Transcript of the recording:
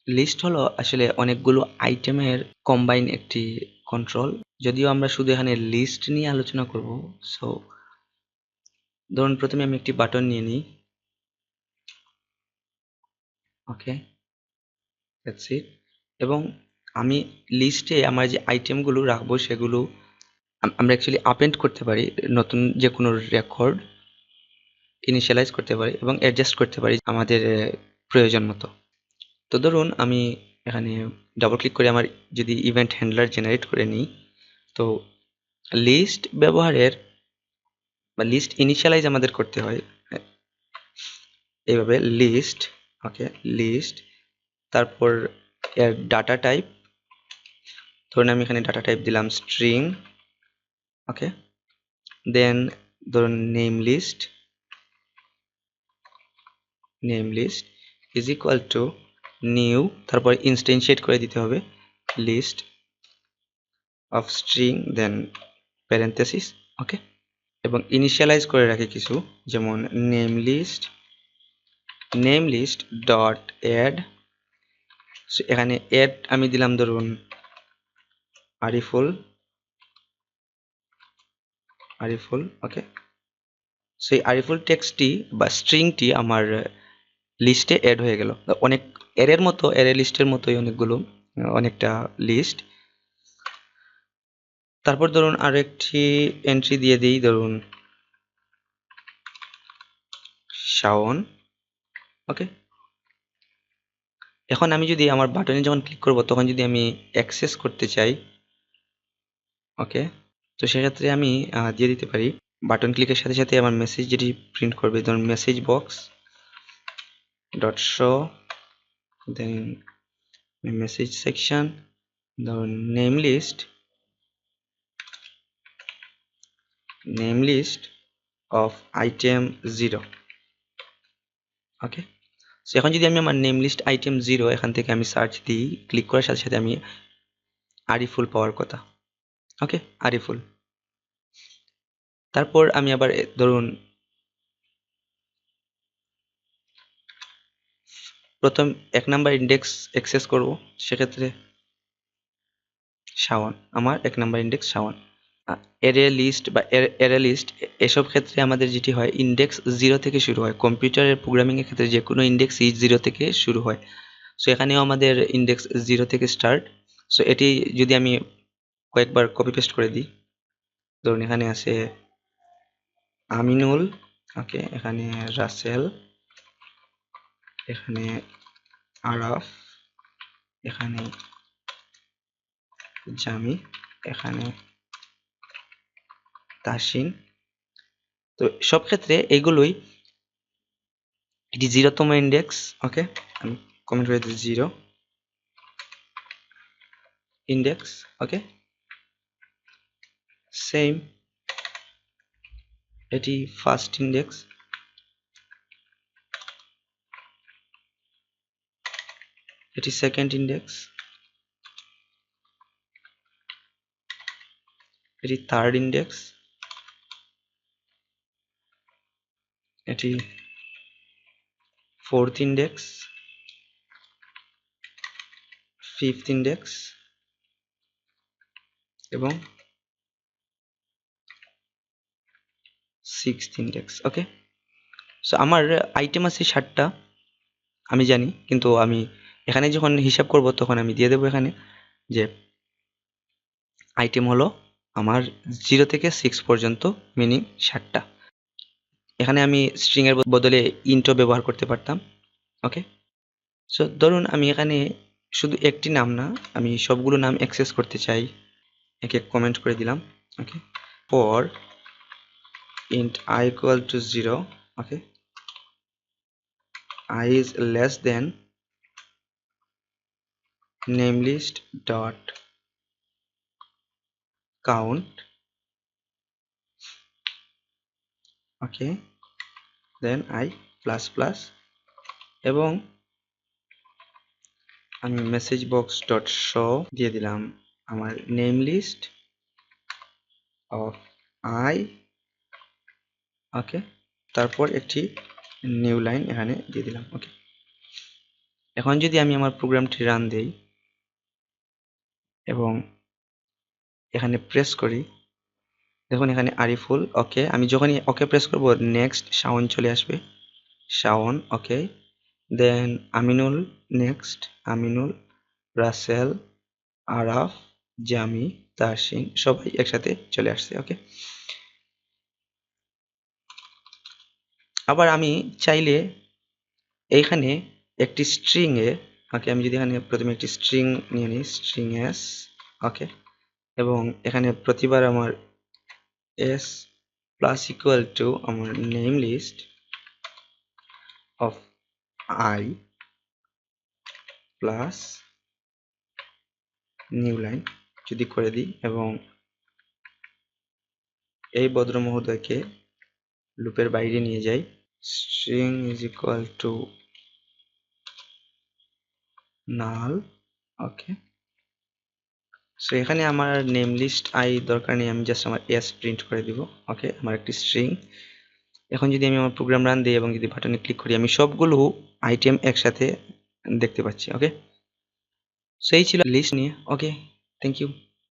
List হলো আসলে অনেকগুলো আইটেমের কম্বাইন একটি কন্ট্রোল। যদিও আমরা শুধু এখানে লিস্ট নিয়ে আলোচনা করব। সো ধরুন প্রথমে আমি একটি বাটন নিয়ে নিই। ওকে, দ্যাটস ইট। এবং আমি লিস্টে আমার যে আইটেমগুলো রাখবো সেগুলো আমরা অ্যাকচুয়ালি আপেন্ড করতে পারি, নতুন যে কোনো রেকর্ড ইনিশিয়ালাইজ করতে পারি এবং অ্যাডজাস্ট করতে পারি আমাদের প্রয়োজন মতো। তো ধরুন আমি এখানে ডাবল ক্লিক করে আমার যদি ইভেন্ট হ্যান্ডলার জেনারেট করে নিই, তো লিস্ট ব্যবহারের বা লিস্ট ইনিশিয়ালাইজ আমাদের করতে হয় এইভাবে লিস্ট। ওকে, লিস্ট, তারপর এর ডাটা টাইপ, ধরুন আমি এখানে ডাটা টাইপ দিলাম স্ট্রিং। ওকে, দেন ধরুন name list is equal to new, তারপর ইনস্টেন্সিয়েট করে দিতে হবে list of string then parenthesis. Okay, এবং ইনিশিয়ালাইজ করে রাখি কিছু, যেমন নেম লিস্ট ডট অ্যাড। এখানে অ্যাড আমি দিলাম ধরুন আরিফুল। ওকে, সেই আরিফুল টেক্সটটি বা স্ট্রিংটি আমার লিস্টে অ্যাড হয়ে গেল। অনেক অ্যারে লিস্টের মতোই অনেকটা লিস্ট। তারপর ধরুন আরো একটি এন্ট্রি দিয়ে দিই, ধরুন শাওন। ওকে, এখন আমি যদি আমার বাটনে যখন ক্লিক করব তখন যদি আমি অ্যাক্সেস করতে চাই, ওকে, তো সেক্ষেত্রে আমি দিয়ে দিতে পারি বাটন ক্লিকের সাথে সাথে আমার মেসেজ যেটি প্রিন্ট করবে, ধরুন message box dot show, then message section, ধরুন name list of item 0। Okay, so এখন যদি আমি আমার নেম লিস্ট আইটেম 0 এখান থেকে আমি সার্চ দিই, ক্লিক করার সাথে সাথে আমি আরিফুল পাওয়ার কথা। ওকে, আরিফুল। তারপর আমি আবার ধরুন প্রথম 1 নাম্বার ইন্ডেক্স অ্যাক্সেস করব, সেক্ষেত্রে শাওন, আমার 1 number index Shawon. Array list বা অ্যারে লিস্ট এসব ক্ষেত্রে আমাদের যেটি হয় ইন্ডেক্স 0 থেকে শুরু হয়। কম্পিউটারের প্রোগ্রামিং এর ক্ষেত্রে যে কোনো ইন্ডেক্সই 0 থেকে শুরু হয়। সো এখানেও আমাদের ইন্ডেক্স 0 থেকে স্টার্ট। সো এটি যদি আমি কয়েকবার কপি পেস্ট করে দিই, ধরুন এখানে আছে আমিনুল। ওকে, এখানে রাসেল, এখানে আরাফ, এখানে জামি, এখানে তাসিন। তো সব ক্ষেত্রে এগুলোই এটি 0তম ইন্ডেক্স। ওকে, আমি কমেন্ট করে দিই 0 ইন্ডেক্স। ওকে, সেম, এটি ফার্স্ট ইন্ডেক্স, এটি সেকেন্ড ইন্ডেক্স, এটি থার্ড ইন্ডেক্স, এটি ফোর্থ ইন্ডেক্স, ফিফথ ইন্ডেক্স এবং সিক্সথ ইন্ডেক্স। ওকে, সো আমার আইটেম আছে 60টা, আমি জানি, কিন্তু আমি এখানে যখন হিসাব করব তখন আমি দিয়ে দেবো এখানে যে আইটেম হলো আমার 0 থেকে 6 পর্যন্ত, মিনিং 60টা। এখানে আমি স্ট্রিং এর বদলে ইন্টও ব্যবহার করতে পারতাম। ওকে, সো ধরুন আমি এখানে শুধু একটি নাম না, আমি সবগুলো নাম অ্যাক্সেস করতে চাই, একে কমেন্ট করে দিলাম। ওকে, for int I equal to 0, okay, I is less than namelist dot count, okay, then I plus plus, এবং আমি মেসেজ বক্স ডট শো দিয়ে দিলাম আমার নেম লিস্ট অফ আই। ওকে, তারপর একটি নিউ লাইন এখানে দিয়ে দিলাম। ওকে, এখন যদি আমি আমার প্রোগ্রামটি রান দেই এবং এখানে প্রেস করি, দেখুন এখানে আরিফুল ওকে, আমি যখনই ওকে প্রেস করব নেক্সট শাওন চলে আসবে, শাওন ওকে, দেন আমিনুল নেক্সট, আমিনুল, রাসেল, আরাফ, জামি, তাহসিন সবাই একসাথে চলে আসছে। ওকে, আবার আমি চাইলে এইখানে একটি স্ট্রিং এ, ওকে, আমি যদি এখানে প্রথমে একটি স্ট্রিং নিয়ে নিই, স্ট্রিং এস ওকে, এবং এখানে প্রতিবার আমার এস প্লাস ইকুয়াল টু আমার name list of I plus new line যদি করে দিই এবং এই ভদ্র মহোদয়কে লুপের বাইরে নিয়ে যাই, string is equal two null okay. So এখানে আমার নেম লিস্ট আই দরকার নেই, আমি জাস্ট আমার এস প্রিন্ট করে দিব। ওকে, আমার একটি স্ট্রিং। এখন যদি আমি আমার প্রোগ্রাম রান দিই এবং যদি বাটনে ক্লিক করি, আমি সবগুলো আইটেম একসাথে দেখতে পাচ্ছি। ওকে, সো এই ছিল লিস্ট নিয়ে। ওকে, থ্যাংক ইউ।